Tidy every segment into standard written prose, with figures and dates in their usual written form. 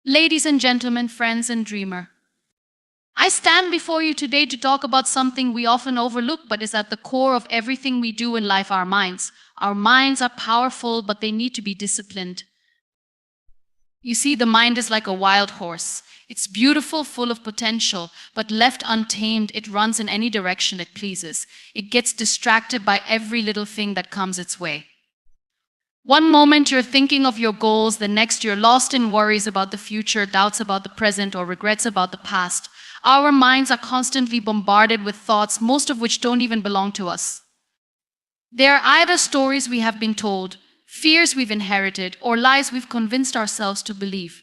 Ladies and gentlemen, friends and dreamer, I stand before you today to talk about something we often overlook but is at the core of everything we do in life, our minds. Our minds are powerful, but they need to be disciplined. You see, the mind is like a wild horse. It's beautiful, full of potential, but left untamed, it runs in any direction it pleases. It gets distracted by every little thing that comes its way. One moment you're thinking of your goals, the next you're lost in worries about the future, doubts about the present, or regrets about the past. Our minds are constantly bombarded with thoughts, most of which don't even belong to us. They are either stories we have been told, fears we've inherited, or lies we've convinced ourselves to believe.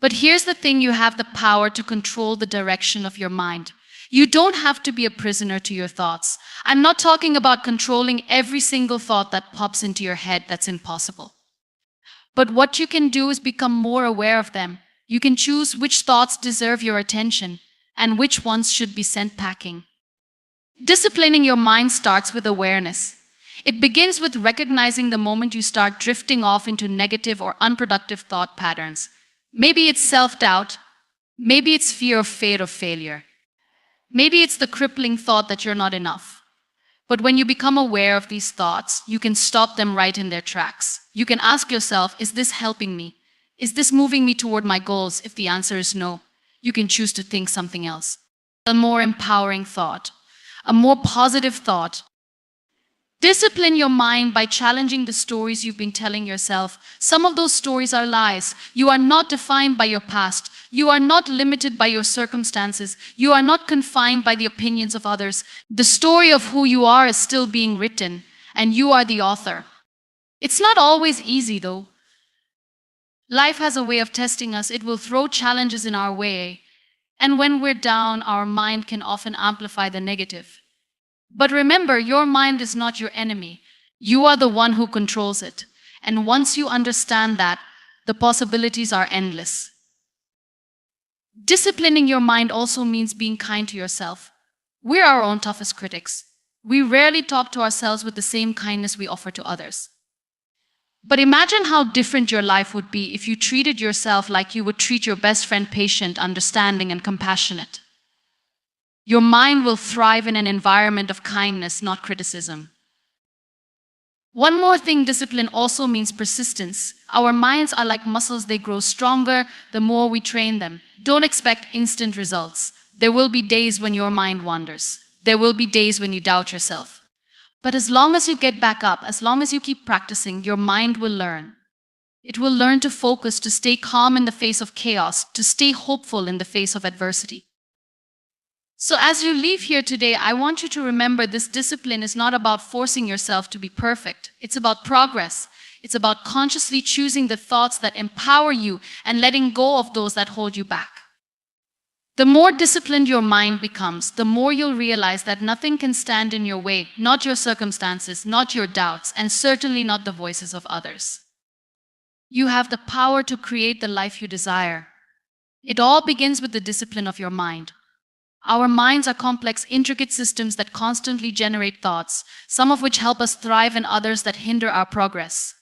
But here's the thing: you have the power to control the direction of your mind. You don't have to be a prisoner to your thoughts. I'm not talking about controlling every single thought that pops into your head. That's impossible. But what you can do is become more aware of them. You can choose which thoughts deserve your attention and which ones should be sent packing. Disciplining your mind starts with awareness. It begins with recognizing the moment you start drifting off into negative or unproductive thought patterns. Maybe it's self-doubt. Maybe it's fear of fate or failure. Maybe it's the crippling thought that you're not enough. But when you become aware of these thoughts, you can stop them right in their tracks. You can ask yourself, is this helping me? Is this moving me toward my goals? If the answer is no, you can choose to think something else. A more empowering thought, a more positive thought. Discipline your mind by challenging the stories you've been telling yourself. Some of those stories are lies. You are not defined by your past. You are not limited by your circumstances. You are not confined by the opinions of others. The story of who you are is still being written, and you are the author. It's not always easy, though. Life has a way of testing us. It will throw challenges in our way, and when we're down, our mind can often amplify the negative. But remember, your mind is not your enemy. You are the one who controls it. And once you understand that, the possibilities are endless. Disciplining your mind also means being kind to yourself. We're our own toughest critics. We rarely talk to ourselves with the same kindness we offer to others. But imagine how different your life would be if you treated yourself like you would treat your best friend: patient, understanding, and compassionate. Your mind will thrive in an environment of kindness, not criticism. One more thing: discipline also means persistence. Our minds are like muscles. They grow stronger the more we train them. Don't expect instant results. There will be days when your mind wanders. There will be days when you doubt yourself. But as long as you get back up, as long as you keep practicing, your mind will learn. It will learn to focus, to stay calm in the face of chaos, to stay hopeful in the face of adversity. So as you leave here today, I want you to remember this: discipline is not about forcing yourself to be perfect. It's about progress. It's about consciously choosing the thoughts that empower you and letting go of those that hold you back. The more disciplined your mind becomes, the more you'll realize that nothing can stand in your way, not your circumstances, not your doubts, and certainly not the voices of others. You have the power to create the life you desire. It all begins with the discipline of your mind. Our minds are complex, intricate systems that constantly generate thoughts, some of which help us thrive and others that hinder our progress.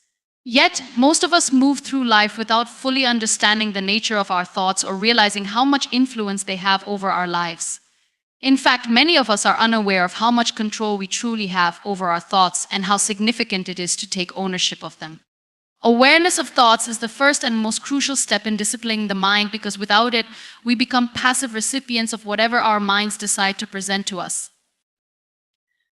Yet, most of us move through life without fully understanding the nature of our thoughts or realizing how much influence they have over our lives. In fact, many of us are unaware of how much control we truly have over our thoughts and how significant it is to take ownership of them. Awareness of thoughts is the first and most crucial step in disciplining the mind, because without it, we become passive recipients of whatever our minds decide to present to us.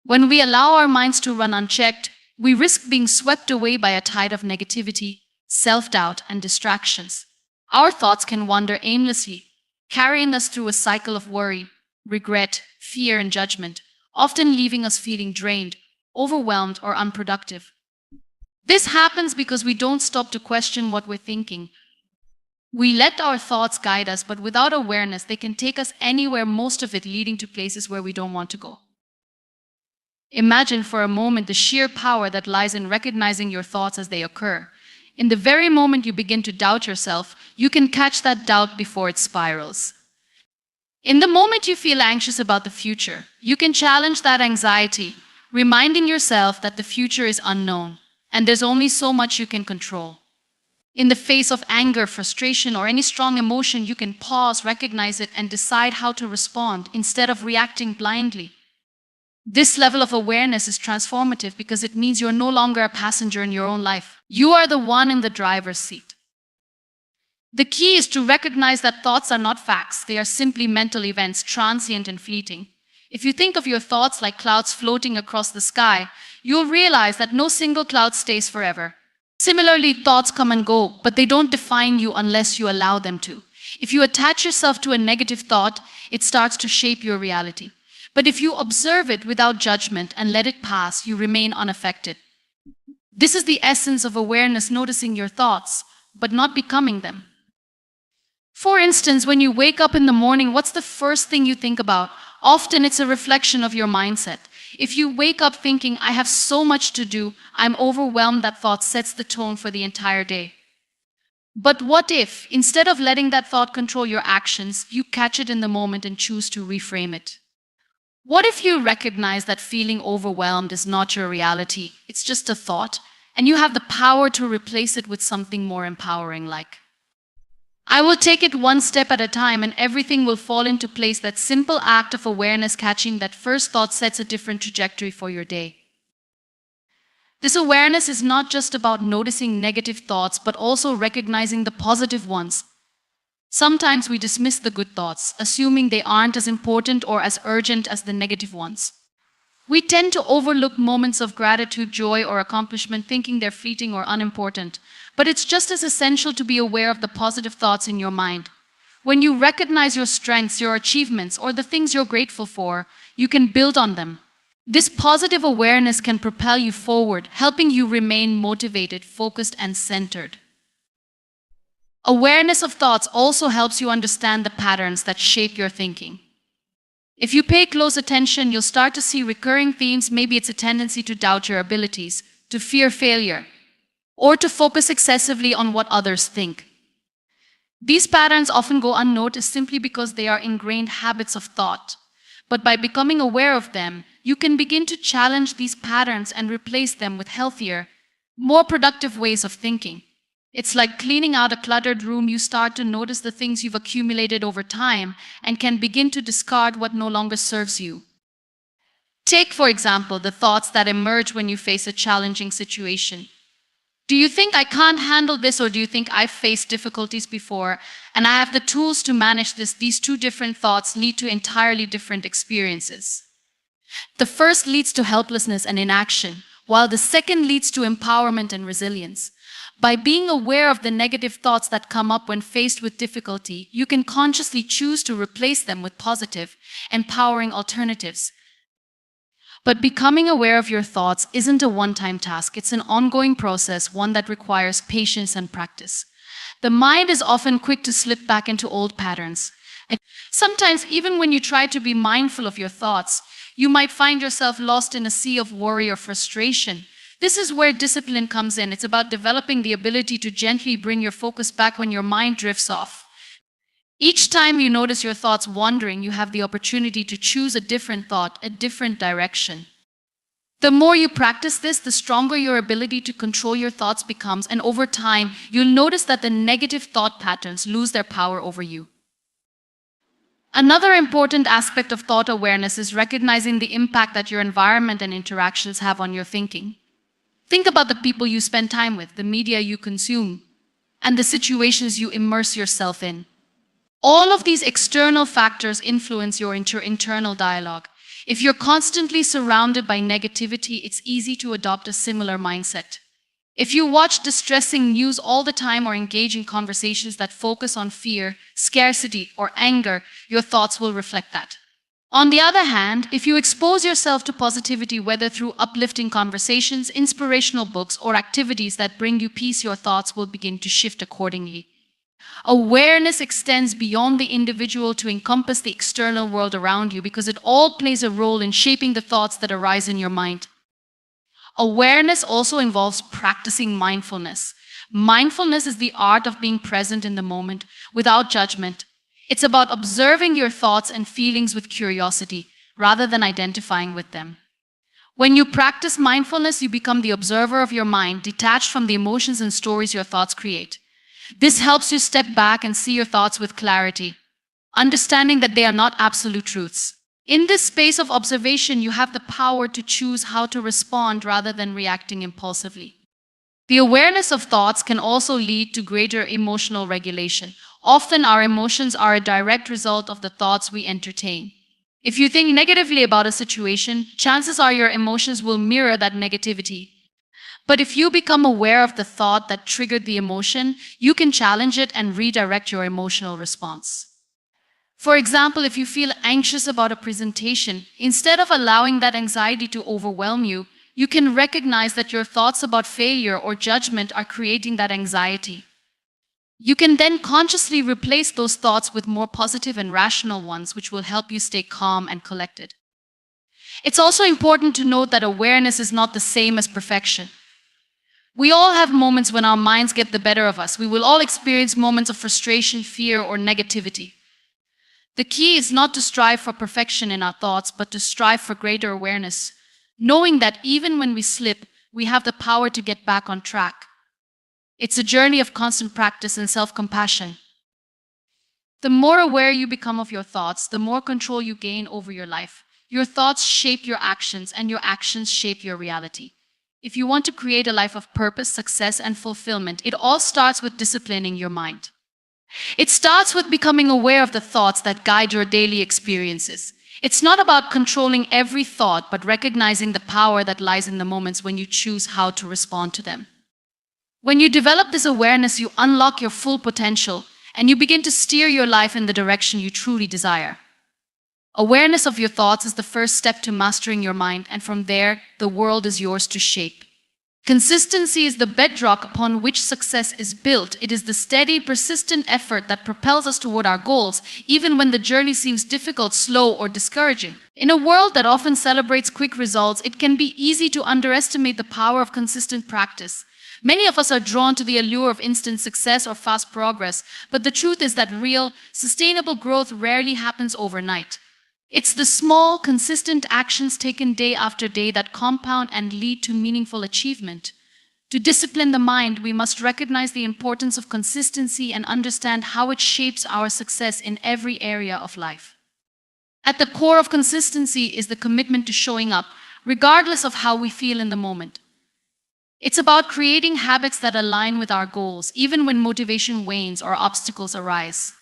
When we allow our minds to run unchecked, we risk being swept away by a tide of negativity, self-doubt, and distractions. Our thoughts can wander aimlessly, carrying us through a cycle of worry, regret, fear, and judgment, often leaving us feeling drained, overwhelmed, or unproductive. This happens because we don't stop to question what we're thinking. We let our thoughts guide us, but without awareness, they can take us anywhere, most of it leading to places where we don't want to go. Imagine for a moment the sheer power that lies in recognizing your thoughts as they occur. In the very moment you begin to doubt yourself, you can catch that doubt before it spirals. In the moment you feel anxious about the future, you can challenge that anxiety, reminding yourself that the future is unknown and there's only so much you can control. In the face of anger, frustration, or any strong emotion, you can pause, recognize it, and decide how to respond instead of reacting blindly. This level of awareness is transformative because it means you're no longer a passenger in your own life. You are the one in the driver's seat. The key is to recognize that thoughts are not facts, they are simply mental events, transient and fleeting. If you think of your thoughts like clouds floating across the sky, you'll realize that no single cloud stays forever. Similarly, thoughts come and go, but they don't define you unless you allow them to. If you attach yourself to a negative thought, it starts to shape your reality. But if you observe it without judgment and let it pass, you remain unaffected. This is the essence of awareness, noticing your thoughts, but not becoming them. For instance, when you wake up in the morning, what's the first thing you think about? Often it's a reflection of your mindset. If you wake up thinking, I have so much to do, I'm overwhelmed, that thought sets the tone for the entire day. But what if, instead of letting that thought control your actions, you catch it in the moment and choose to reframe it? What if you recognize that feeling overwhelmed is not your reality, it's just a thought, and you have the power to replace it with something more empowering like, I will take it one step at a time and everything will fall into place. That simple act of awareness, catching that first thought, sets a different trajectory for your day. This awareness is not just about noticing negative thoughts, but also recognizing the positive ones. Sometimes we dismiss the good thoughts, assuming they aren't as important or as urgent as the negative ones. We tend to overlook moments of gratitude, joy, or accomplishment, thinking they're fleeting or unimportant. But it's just as essential to be aware of the positive thoughts in your mind. When you recognize your strengths, your achievements, or the things you're grateful for, you can build on them. This positive awareness can propel you forward, helping you remain motivated, focused, and centered. Awareness of thoughts also helps you understand the patterns that shape your thinking. If you pay close attention, you'll start to see recurring themes. Maybe it's a tendency to doubt your abilities, to fear failure, or to focus excessively on what others think. These patterns often go unnoticed simply because they are ingrained habits of thought. But by becoming aware of them, you can begin to challenge these patterns and replace them with healthier, more productive ways of thinking. It's like cleaning out a cluttered room. You start to notice the things you've accumulated over time and can begin to discard what no longer serves you. Take, for example, the thoughts that emerge when you face a challenging situation. Do you think I can't handle this, or do you think I've faced difficulties before and I have the tools to manage this? These two different thoughts lead to entirely different experiences. The first leads to helplessness and inaction, while the second leads to empowerment and resilience. By being aware of the negative thoughts that come up when faced with difficulty, you can consciously choose to replace them with positive, empowering alternatives. But becoming aware of your thoughts isn't a one-time task. It's an ongoing process, one that requires patience and practice. The mind is often quick to slip back into old patterns. And sometimes, even when you try to be mindful of your thoughts, you might find yourself lost in a sea of worry or frustration. This is where discipline comes in. It's about developing the ability to gently bring your focus back when your mind drifts off. Each time you notice your thoughts wandering, you have the opportunity to choose a different thought, a different direction. The more you practice this, the stronger your ability to control your thoughts becomes, and over time, you'll notice that the negative thought patterns lose their power over you. Another important aspect of thought awareness is recognizing the impact that your environment and interactions have on your thinking. Think about the people you spend time with, the media you consume, and the situations you immerse yourself in. All of these external factors influence your internal dialogue. If you're constantly surrounded by negativity, it's easy to adopt a similar mindset. If you watch distressing news all the time or engage in conversations that focus on fear, scarcity, or anger, your thoughts will reflect that. On the other hand, if you expose yourself to positivity, whether through uplifting conversations, inspirational books, or activities that bring you peace, your thoughts will begin to shift accordingly. Awareness extends beyond the individual to encompass the external world around you, because it all plays a role in shaping the thoughts that arise in your mind. Awareness also involves practicing mindfulness. Mindfulness is the art of being present in the moment without judgment. It's about observing your thoughts and feelings with curiosity rather than identifying with them. When you practice mindfulness, you become the observer of your mind, detached from the emotions and stories your thoughts create. This helps you step back and see your thoughts with clarity, understanding that they are not absolute truths. In this space of observation, you have the power to choose how to respond rather than reacting impulsively. The awareness of thoughts can also lead to greater emotional regulation. Often, our emotions are a direct result of the thoughts we entertain. If you think negatively about a situation, chances are your emotions will mirror that negativity. But if you become aware of the thought that triggered the emotion, you can challenge it and redirect your emotional response. For example, if you feel anxious about a presentation, instead of allowing that anxiety to overwhelm you, you can recognize that your thoughts about failure or judgment are creating that anxiety. You can then consciously replace those thoughts with more positive and rational ones, which will help you stay calm and collected. It's also important to note that awareness is not the same as perfection. We all have moments when our minds get the better of us. We will all experience moments of frustration, fear, or negativity. The key is not to strive for perfection in our thoughts, but to strive for greater awareness, knowing that even when we slip, we have the power to get back on track. It's a journey of constant practice and self-compassion. The more aware you become of your thoughts, the more control you gain over your life. Your thoughts shape your actions, and your actions shape your reality. If you want to create a life of purpose, success, and fulfillment, it all starts with disciplining your mind. It starts with becoming aware of the thoughts that guide your daily experiences. It's not about controlling every thought, but recognizing the power that lies in the moments when you choose how to respond to them. When you develop this awareness, you unlock your full potential, and you begin to steer your life in the direction you truly desire. Awareness of your thoughts is the first step to mastering your mind, and from there, the world is yours to shape. Consistency is the bedrock upon which success is built. It is the steady, persistent effort that propels us toward our goals, even when the journey seems difficult, slow, or discouraging. In a world that often celebrates quick results, it can be easy to underestimate the power of consistent practice. Many of us are drawn to the allure of instant success or fast progress, but the truth is that real, sustainable growth rarely happens overnight. It's the small, consistent actions taken day after day that compound and lead to meaningful achievement. To discipline the mind, we must recognize the importance of consistency and understand how it shapes our success in every area of life. At the core of consistency is the commitment to showing up, regardless of how we feel in the moment. It's about creating habits that align with our goals, even when motivation wanes or obstacles arise.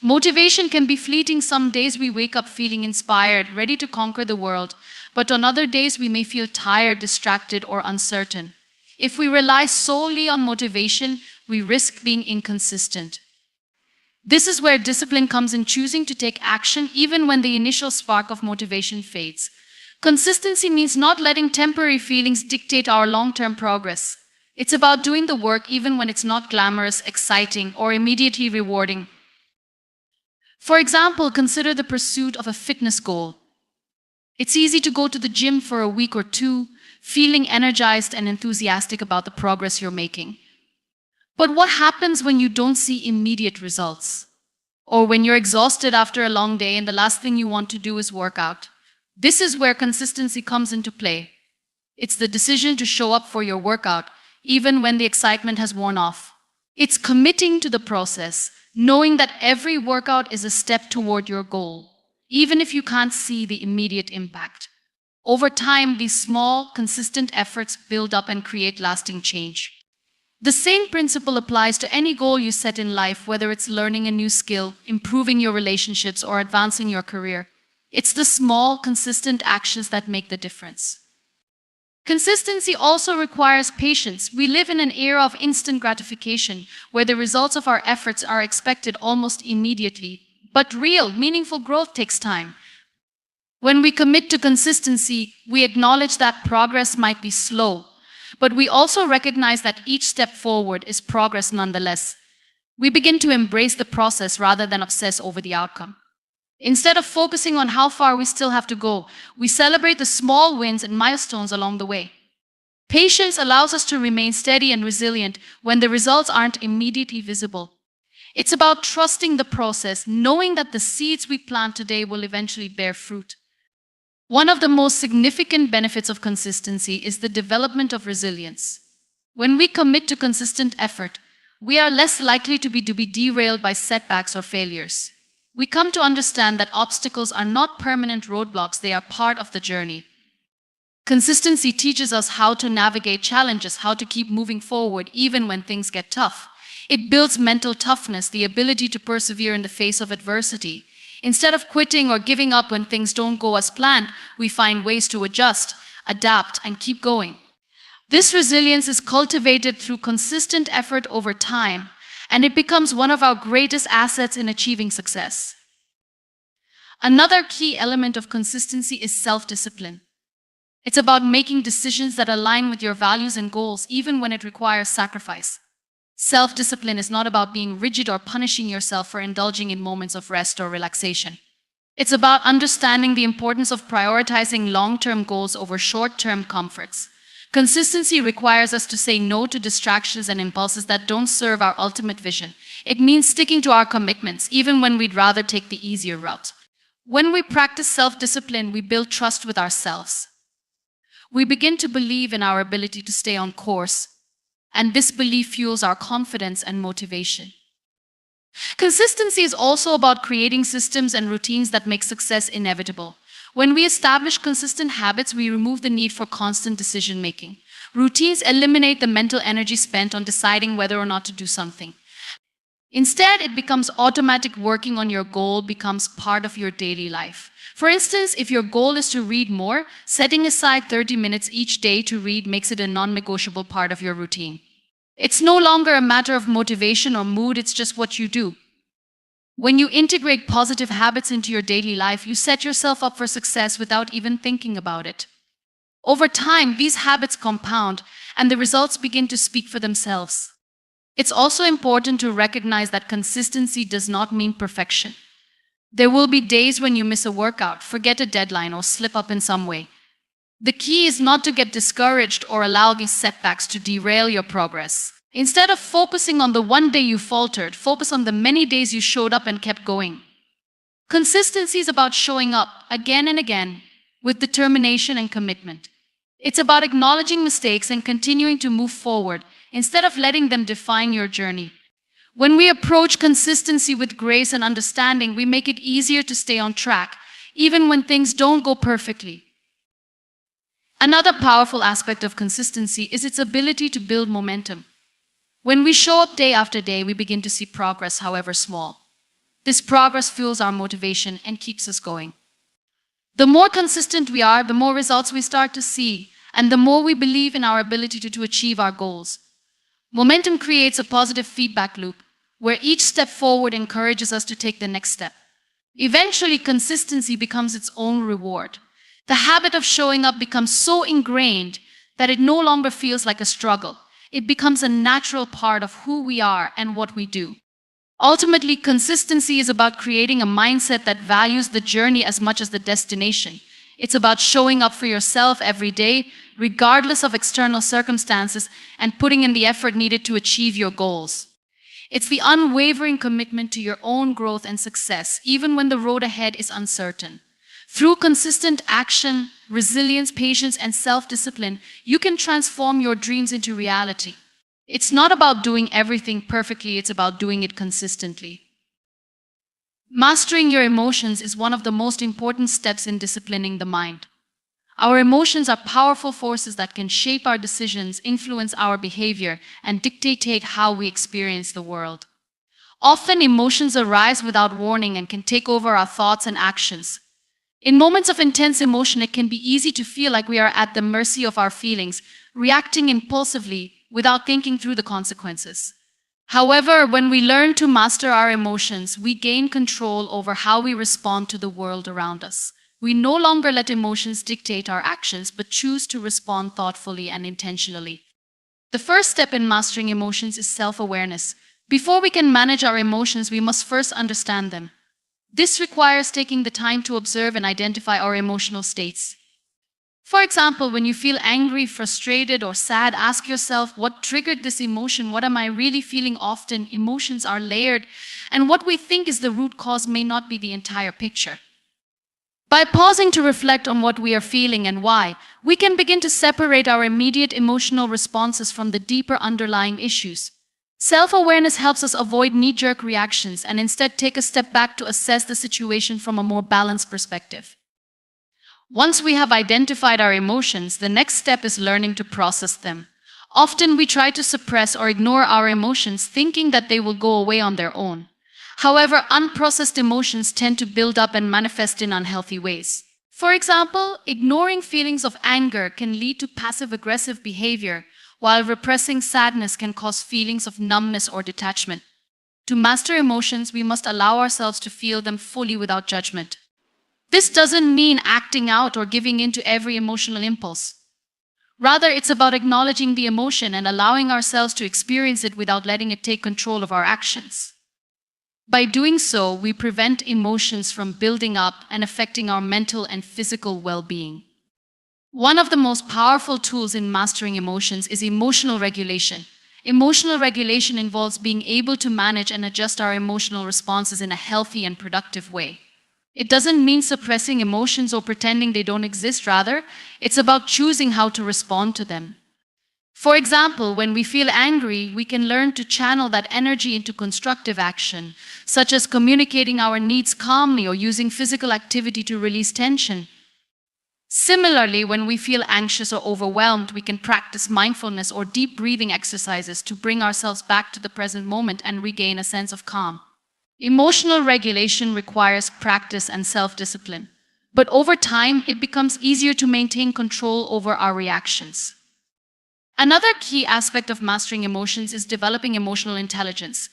Motivation can be fleeting. Some days we wake up feeling inspired, ready to conquer the world, but on other days we may feel tired, distracted, or uncertain. If we rely solely on motivation, we risk being inconsistent. This is where discipline comes in, choosing to take action even when the initial spark of motivation fades. Consistency means not letting temporary feelings dictate our long-term progress. It's about doing the work even when it's not glamorous, exciting, or immediately rewarding. For example, consider the pursuit of a fitness goal. It's easy to go to the gym for a week or two, feeling energized and enthusiastic about the progress you're making. But what happens when you don't see immediate results? Or when you're exhausted after a long day and the last thing you want to do is work out? This is where consistency comes into play. It's the decision to show up for your workout, even when the excitement has worn off. It's committing to the process, knowing that every workout is a step toward your goal, even if you can't see the immediate impact. Over time, these small, consistent efforts build up and create lasting change. The same principle applies to any goal you set in life, whether it's learning a new skill, improving your relationships, or advancing your career. It's the small, consistent actions that make the difference. Consistency also requires patience. We live in an era of instant gratification, where the results of our efforts are expected almost immediately. But real, meaningful growth takes time. When we commit to consistency, we acknowledge that progress might be slow, but we also recognize that each step forward is progress nonetheless. We begin to embrace the process rather than obsess over the outcome. Instead of focusing on how far we still have to go, we celebrate the small wins and milestones along the way. Patience allows us to remain steady and resilient when the results aren't immediately visible. It's about trusting the process, knowing that the seeds we plant today will eventually bear fruit. One of the most significant benefits of consistency is the development of resilience. When we commit to consistent effort, we are less likely to be derailed by setbacks or failures. We come to understand that obstacles are not permanent roadblocks, they are part of the journey. Consistency teaches us how to navigate challenges, how to keep moving forward even when things get tough. It builds mental toughness, the ability to persevere in the face of adversity. Instead of quitting or giving up when things don't go as planned, we find ways to adjust, adapt, and keep going. This resilience is cultivated through consistent effort over time, and it becomes one of our greatest assets in achieving success. Another key element of consistency is self-discipline. It's about making decisions that align with your values and goals, even when it requires sacrifice. Self-discipline is not about being rigid or punishing yourself for indulging in moments of rest or relaxation. It's about understanding the importance of prioritizing long-term goals over short-term comforts. Consistency requires us to say no to distractions and impulses that don't serve our ultimate vision. It means sticking to our commitments, even when we'd rather take the easier route. When we practice self-discipline, we build trust with ourselves. We begin to believe in our ability to stay on course, and this belief fuels our confidence and motivation. Consistency is also about creating systems and routines that make success inevitable. When we establish consistent habits, we remove the need for constant decision-making. Routines eliminate the mental energy spent on deciding whether or not to do something. Instead, it becomes automatic. Working on your goal becomes part of your daily life. For instance, if your goal is to read more, setting aside 30 minutes each day to read makes it a non-negotiable part of your routine. It's no longer a matter of motivation or mood, it's just what you do. When you integrate positive habits into your daily life, you set yourself up for success without even thinking about it. Over time, these habits compound, and the results begin to speak for themselves. It's also important to recognize that consistency does not mean perfection. There will be days when you miss a workout, forget a deadline, or slip up in some way. The key is not to get discouraged or allow these setbacks to derail your progress. Instead of focusing on the one day you faltered, focus on the many days you showed up and kept going. Consistency is about showing up again and again with determination and commitment. It's about acknowledging mistakes and continuing to move forward instead of letting them define your journey. When we approach consistency with grace and understanding, we make it easier to stay on track, even when things don't go perfectly. Another powerful aspect of consistency is its ability to build momentum. When we show up day after day, we begin to see progress, however small. This progress fuels our motivation and keeps us going. The more consistent we are, the more results we start to see, and the more we believe in our ability to achieve our goals. Momentum creates a positive feedback loop, where each step forward encourages us to take the next step. Eventually, consistency becomes its own reward. The habit of showing up becomes so ingrained that it no longer feels like a struggle. It becomes a natural part of who we are and what we do. Ultimately, consistency is about creating a mindset that values the journey as much as the destination. It's about showing up for yourself every day, regardless of external circumstances, and putting in the effort needed to achieve your goals. It's the unwavering commitment to your own growth and success, even when the road ahead is uncertain. Through consistent action, resilience, patience, and self-discipline, you can transform your dreams into reality. It's not about doing everything perfectly, it's about doing it consistently. Mastering your emotions is one of the most important steps in disciplining the mind. Our emotions are powerful forces that can shape our decisions, influence our behavior, and dictate how we experience the world. Often, emotions arise without warning and can take over our thoughts and actions. In moments of intense emotion, it can be easy to feel like we are at the mercy of our feelings, reacting impulsively without thinking through the consequences. However, when we learn to master our emotions, we gain control over how we respond to the world around us. We no longer let emotions dictate our actions, but choose to respond thoughtfully and intentionally. The first step in mastering emotions is self-awareness. Before we can manage our emotions, we must first understand them. This requires taking the time to observe and identify our emotional states. For example, when you feel angry, frustrated, or sad, ask yourself, what triggered this emotion? What am I really feeling? Often, emotions are layered, and what we think is the root cause may not be the entire picture. By pausing to reflect on what we are feeling and why, we can begin to separate our immediate emotional responses from the deeper underlying issues. Self-awareness helps us avoid knee-jerk reactions and instead take a step back to assess the situation from a more balanced perspective. Once we have identified our emotions, the next step is learning to process them. Often we try to suppress or ignore our emotions, thinking that they will go away on their own. However, unprocessed emotions tend to build up and manifest in unhealthy ways. For example, ignoring feelings of anger can lead to passive-aggressive behavior, while repressing sadness can cause feelings of numbness or detachment. To master emotions, we must allow ourselves to feel them fully without judgment. This doesn't mean acting out or giving in to every emotional impulse. Rather, it's about acknowledging the emotion and allowing ourselves to experience it without letting it take control of our actions. By doing so, we prevent emotions from building up and affecting our mental and physical well-being. One of the most powerful tools in mastering emotions is emotional regulation. Emotional regulation involves being able to manage and adjust our emotional responses in a healthy and productive way. It doesn't mean suppressing emotions or pretending they don't exist. Rather, it's about choosing how to respond to them. For example, when we feel angry, we can learn to channel that energy into constructive action, such as communicating our needs calmly or using physical activity to release tension. Similarly, when we feel anxious or overwhelmed, we can practice mindfulness or deep breathing exercises to bring ourselves back to the present moment and regain a sense of calm. Emotional regulation requires practice and self-discipline, but over time, it becomes easier to maintain control over our reactions. Another key aspect of mastering emotions is developing emotional intelligence.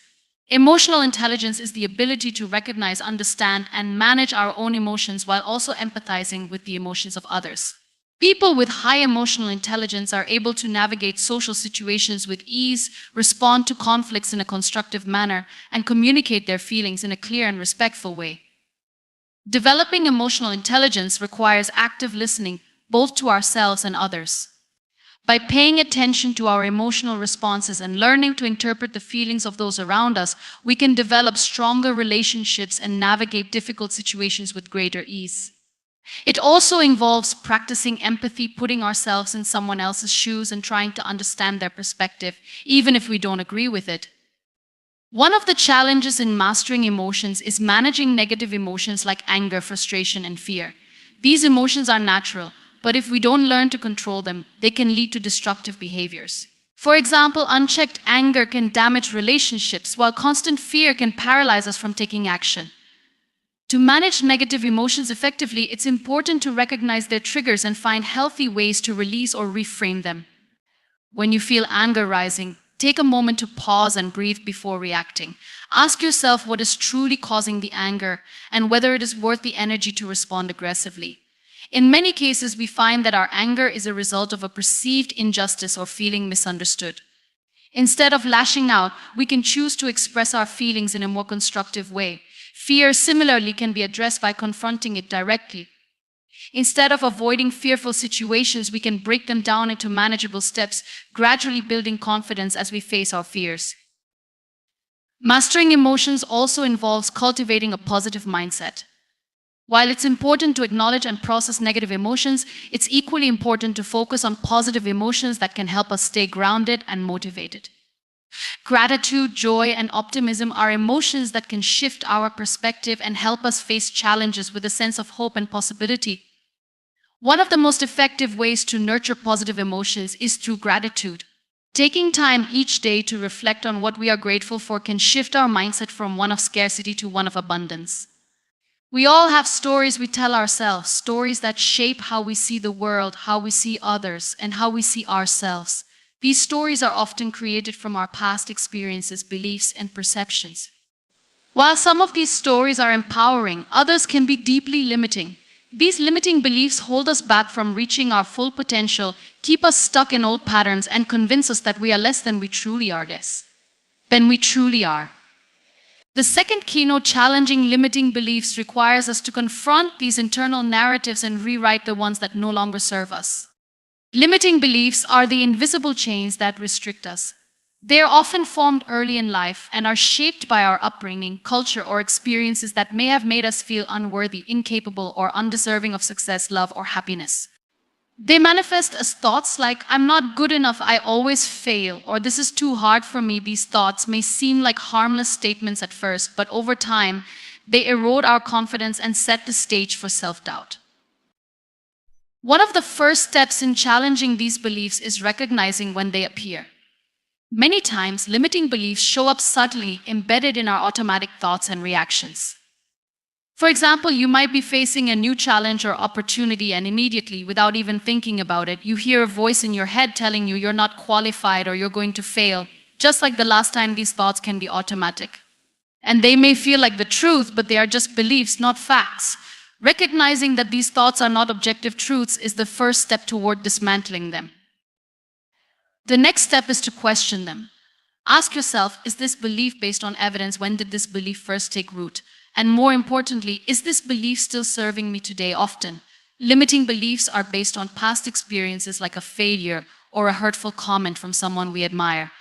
Emotional intelligence is the ability to recognize, understand, and manage our own emotions while also empathizing with the emotions of others. People with high emotional intelligence are able to navigate social situations with ease, respond to conflicts in a constructive manner, and communicate their feelings in a clear and respectful way. Developing emotional intelligence requires active listening, both to ourselves and others. By paying attention to our emotional responses and learning to interpret the feelings of those around us, we can develop stronger relationships and navigate difficult situations with greater ease. It also involves practicing empathy, putting ourselves in someone else's shoes and trying to understand their perspective, even if we don't agree with it. One of the challenges in mastering emotions is managing negative emotions like anger, frustration, and fear. These emotions are natural, but if we don't learn to control them, they can lead to destructive behaviors. For example, unchecked anger can damage relationships, while constant fear can paralyze us from taking action. To manage negative emotions effectively, it's important to recognize their triggers and find healthy ways to release or reframe them. When you feel anger rising, take a moment to pause and breathe before reacting. Ask yourself what is truly causing the anger and whether it is worth the energy to respond aggressively. In many cases, we find that our anger is a result of a perceived injustice or feeling misunderstood. Instead of lashing out, we can choose to express our feelings in a more constructive way. Fear, similarly, can be addressed by confronting it directly. Instead of avoiding fearful situations, we can break them down into manageable steps, gradually building confidence as we face our fears. Mastering emotions also involves cultivating a positive mindset. While it's important to acknowledge and process negative emotions, it's equally important to focus on positive emotions that can help us stay grounded and motivated. Gratitude, joy, and optimism are emotions that can shift our perspective and help us face challenges with a sense of hope and possibility. One of the most effective ways to nurture positive emotions is through gratitude. Taking time each day to reflect on what we are grateful for can shift our mindset from one of scarcity to one of abundance. We all have stories we tell ourselves, stories that shape how we see the world, how we see others, and how we see ourselves. These stories are often created from our past experiences, beliefs, and perceptions. While some of these stories are empowering, others can be deeply limiting. These limiting beliefs hold us back from reaching our full potential, keep us stuck in old patterns, and convince us that we are less than we truly are. The second keynote, challenging limiting beliefs, requires us to confront these internal narratives and rewrite the ones that no longer serve us. Limiting beliefs are the invisible chains that restrict us. They are often formed early in life and are shaped by our upbringing, culture, or experiences that may have made us feel unworthy, incapable, or undeserving of success, love, or happiness. They manifest as thoughts like, I'm not good enough, I always fail, or this is too hard for me. These thoughts may seem like harmless statements at first, but over time, they erode our confidence and set the stage for self-doubt. One of the first steps in challenging these beliefs is recognizing when they appear. Many times, limiting beliefs show up subtly, embedded in our automatic thoughts and reactions. For example, you might be facing a new challenge or opportunity, and immediately, without even thinking about it, you hear a voice in your head telling you you're not qualified or you're going to fail. Just like the last time, these thoughts can be automatic. And they may feel like the truth, but they are just beliefs, not facts. Recognizing that these thoughts are not objective truths is the first step toward dismantling them. The next step is to question them. Ask yourself, is this belief based on evidence? When did this belief first take root? And more importantly, is this belief still serving me today? Often, limiting beliefs are based on past experiences like a failure or a hurtful comment from someone we admire.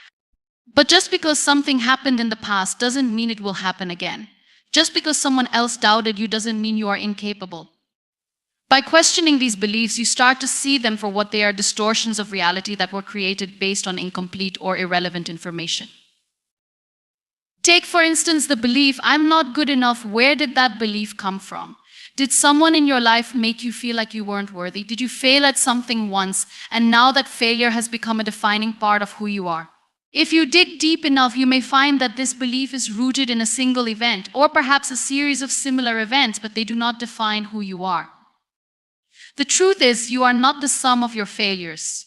But just because something happened in the past doesn't mean it will happen again. Just because someone else doubted you doesn't mean you are incapable. By questioning these beliefs, you start to see them for what they are: distortions of reality that were created based on incomplete or irrelevant information. Take, for instance, the belief, I'm not good enough. Where did that belief come from? Did someone in your life make you feel like you weren't worthy? Did you fail at something once, and now that failure has become a defining part of who you are? If you dig deep enough, you may find that this belief is rooted in a single event, or perhaps a series of similar events, but they do not define who you are. The truth is, you are not the sum of your failures.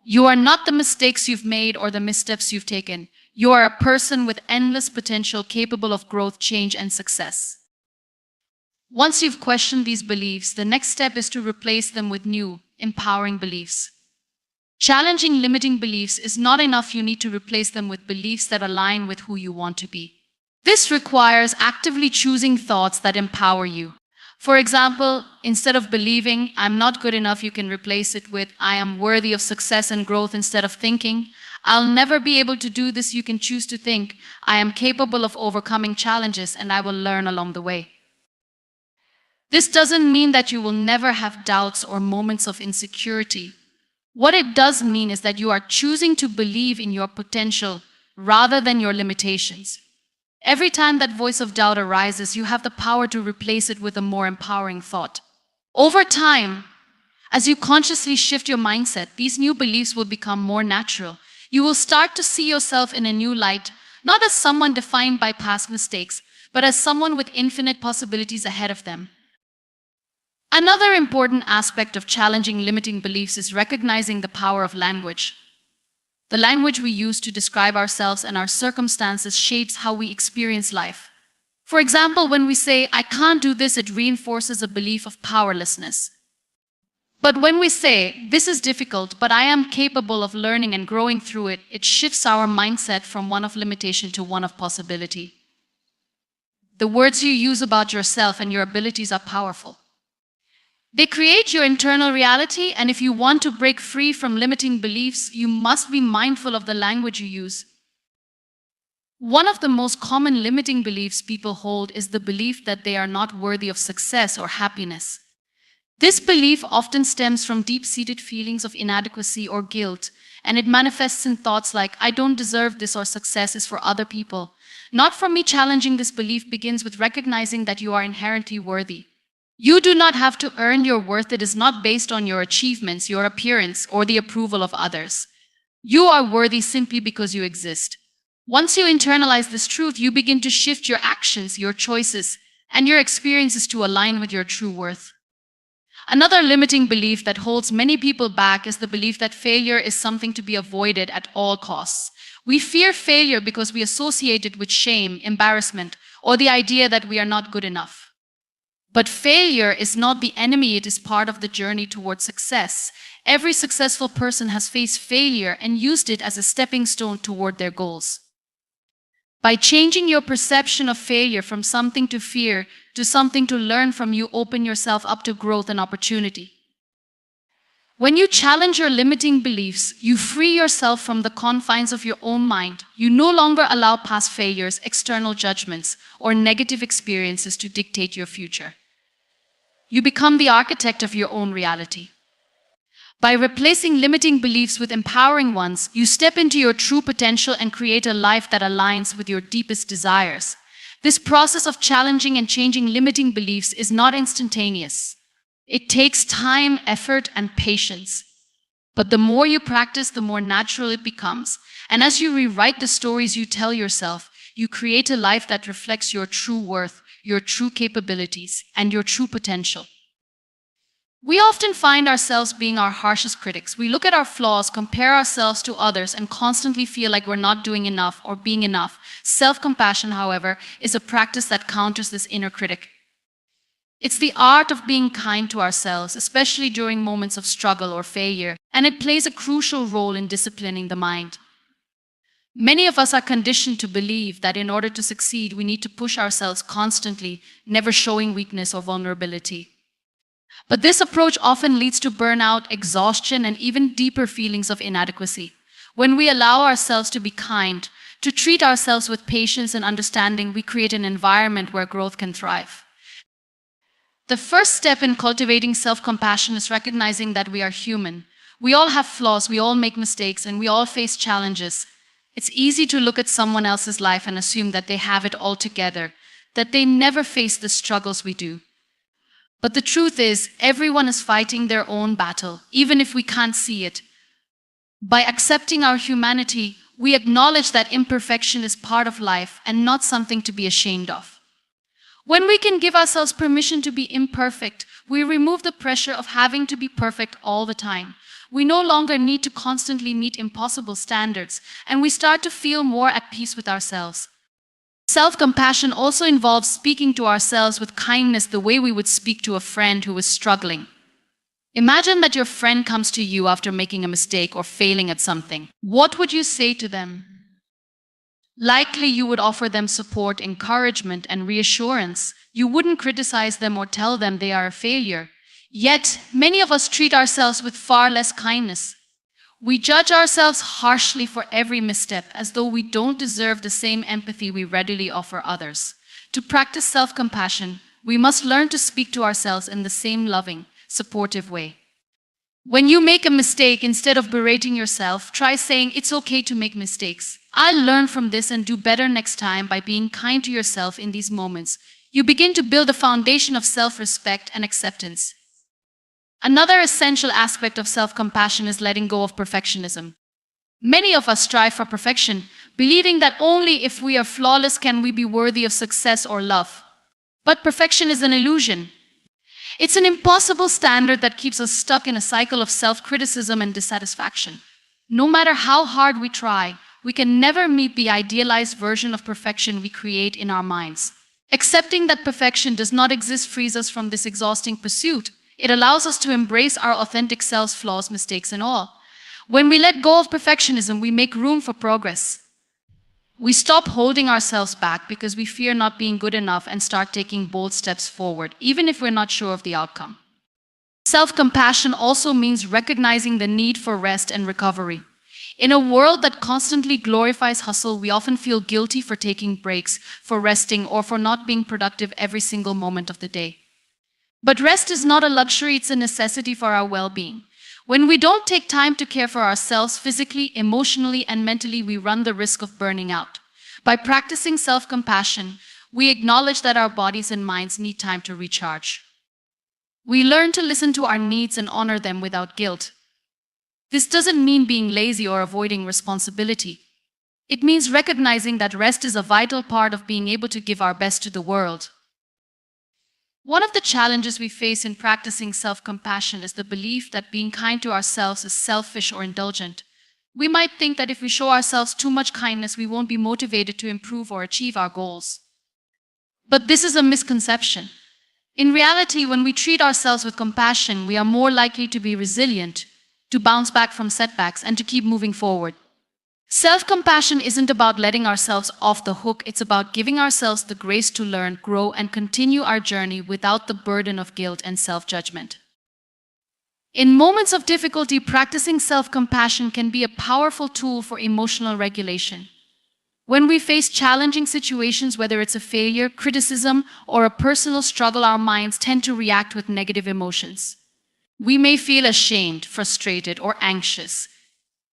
You are not the mistakes you've made or the missteps you've taken. You are a person with endless potential, capable of growth, change, and success. Once you've questioned these beliefs, the next step is to replace them with new, empowering beliefs. Challenging limiting beliefs is not enough. You need to replace them with beliefs that align with who you want to be. This requires actively choosing thoughts that empower you. For example, instead of believing, I'm not good enough, you can replace it with, I am worthy of success and growth. Instead of thinking, I'll never be able to do this, you can choose to think, I am capable of overcoming challenges and I will learn along the way. This doesn't mean that you will never have doubts or moments of insecurity. What it does mean is that you are choosing to believe in your potential rather than your limitations. Every time that voice of doubt arises, you have the power to replace it with a more empowering thought. Over time, as you consciously shift your mindset, these new beliefs will become more natural. You will start to see yourself in a new light, not as someone defined by past mistakes, but as someone with infinite possibilities ahead of them. Another important aspect of challenging limiting beliefs is recognizing the power of language. The language we use to describe ourselves and our circumstances shapes how we experience life. For example, when we say, I can't do this, it reinforces a belief of powerlessness. But when we say, this is difficult, but I am capable of learning and growing through it, it shifts our mindset from one of limitation to one of possibility. The words you use about yourself and your abilities are powerful. They create your internal reality, and if you want to break free from limiting beliefs, you must be mindful of the language you use. One of the most common limiting beliefs people hold is the belief that they are not worthy of success or happiness. This belief often stems from deep-seated feelings of inadequacy or guilt, and it manifests in thoughts like, I don't deserve this, or success is for other people, not for me. Challenging this belief begins with recognizing that you are inherently worthy. You do not have to earn your worth. It is not based on your achievements, your appearance, or the approval of others. You are worthy simply because you exist. Once you internalize this truth, you begin to shift your actions, your choices, and your experiences to align with your true worth. Another limiting belief that holds many people back is the belief that failure is something to be avoided at all costs. We fear failure because we associate it with shame, embarrassment, or the idea that we are not good enough. But failure is not the enemy, it is part of the journey towards success. Every successful person has faced failure and used it as a stepping stone toward their goals. By changing your perception of failure from something to fear to something to learn from, you open yourself up to growth and opportunity. When you challenge your limiting beliefs, you free yourself from the confines of your own mind. You no longer allow past failures, external judgments, or negative experiences to dictate your future. You become the architect of your own reality. By replacing limiting beliefs with empowering ones, you step into your true potential and create a life that aligns with your deepest desires. This process of challenging and changing limiting beliefs is not instantaneous. It takes time, effort, and patience. But the more you practice, the more natural it becomes. And as you rewrite the stories you tell yourself, you create a life that reflects your true worth, your true capabilities, and your true potential. We often find ourselves being our harshest critics. We look at our flaws, compare ourselves to others, and constantly feel like we're not doing enough or being enough. Self-compassion, however, is a practice that counters this inner critic. It's the art of being kind to ourselves, especially during moments of struggle or failure, and it plays a crucial role in disciplining the mind. Many of us are conditioned to believe that in order to succeed, we need to push ourselves constantly, never showing weakness or vulnerability. But this approach often leads to burnout, exhaustion, and even deeper feelings of inadequacy. When we allow ourselves to be kind, to treat ourselves with patience and understanding, we create an environment where growth can thrive. The first step in cultivating self-compassion is recognizing that we are human. We all have flaws, we all make mistakes, and we all face challenges. It's easy to look at someone else's life and assume that they have it all together, that they never face the struggles we do. But the truth is, everyone is fighting their own battle, even if we can't see it. By accepting our humanity, we acknowledge that imperfection is part of life and not something to be ashamed of. When we can give ourselves permission to be imperfect, we remove the pressure of having to be perfect all the time. We no longer need to constantly meet impossible standards, and we start to feel more at peace with ourselves. Self-compassion also involves speaking to ourselves with kindness the way we would speak to a friend who is struggling. Imagine that your friend comes to you after making a mistake or failing at something. What would you say to them? Likely you would offer them support, encouragement, and reassurance. You wouldn't criticize them or tell them they are a failure. Yet, many of us treat ourselves with far less kindness. We judge ourselves harshly for every misstep, as though we don't deserve the same empathy we readily offer others. To practice self-compassion, we must learn to speak to ourselves in the same loving, supportive way. When you make a mistake, instead of berating yourself, try saying, "It's okay to make mistakes. I'll learn from this and do better next time." By being kind to yourself in these moments, you begin to build a foundation of self-respect and acceptance. Another essential aspect of self-compassion is letting go of perfectionism. Many of us strive for perfection, believing that only if we are flawless can we be worthy of success or love. But perfection is an illusion. It's an impossible standard that keeps us stuck in a cycle of self-criticism and dissatisfaction. No matter how hard we try, we can never meet the idealized version of perfection we create in our minds. Accepting that perfection does not exist frees us from this exhausting pursuit. It allows us to embrace our authentic selves, flaws, mistakes, and all. When we let go of perfectionism, we make room for progress. We stop holding ourselves back because we fear not being good enough and start taking bold steps forward, even if we're not sure of the outcome. Self-compassion also means recognizing the need for rest and recovery. In a world that constantly glorifies hustle, we often feel guilty for taking breaks, for resting, or for not being productive every single moment of the day. But rest is not a luxury, it's a necessity for our well-being. When we don't take time to care for ourselves physically, emotionally, and mentally, we run the risk of burning out. By practicing self-compassion, we acknowledge that our bodies and minds need time to recharge. We learn to listen to our needs and honor them without guilt. This doesn't mean being lazy or avoiding responsibility. It means recognizing that rest is a vital part of being able to give our best to the world. One of the challenges we face in practicing self-compassion is the belief that being kind to ourselves is selfish or indulgent. We might think that if we show ourselves too much kindness, we won't be motivated to improve or achieve our goals. But this is a misconception. In reality, when we treat ourselves with compassion, we are more likely to be resilient, to bounce back from setbacks, and to keep moving forward. Self-compassion isn't about letting ourselves off the hook, it's about giving ourselves the grace to learn, grow, and continue our journey without the burden of guilt and self-judgment. In moments of difficulty, practicing self-compassion can be a powerful tool for emotional regulation. When we face challenging situations, whether it's a failure, criticism, or a personal struggle, our minds tend to react with negative emotions. We may feel ashamed, frustrated, or anxious.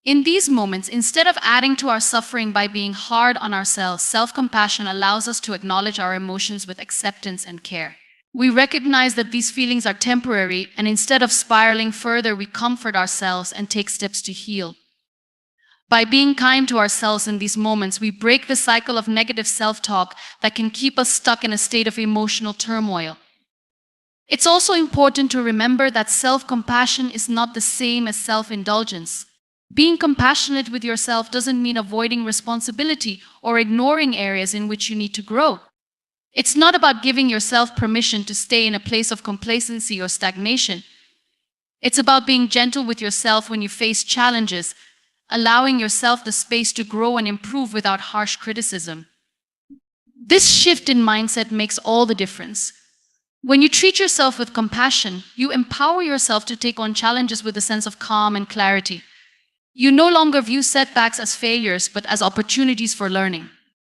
In these moments, instead of adding to our suffering by being hard on ourselves, self-compassion allows us to acknowledge our emotions with acceptance and care. We recognize that these feelings are temporary, and instead of spiraling further, we comfort ourselves and take steps to heal. By being kind to ourselves in these moments, we break the cycle of negative self-talk that can keep us stuck in a state of emotional turmoil. It's also important to remember that self-compassion is not the same as self-indulgence. Being compassionate with yourself doesn't mean avoiding responsibility or ignoring areas in which you need to grow. It's not about giving yourself permission to stay in a place of complacency or stagnation. It's about being gentle with yourself when you face challenges, allowing yourself the space to grow and improve without harsh criticism. This shift in mindset makes all the difference. When you treat yourself with compassion, you empower yourself to take on challenges with a sense of calm and clarity. You no longer view setbacks as failures, but as opportunities for learning.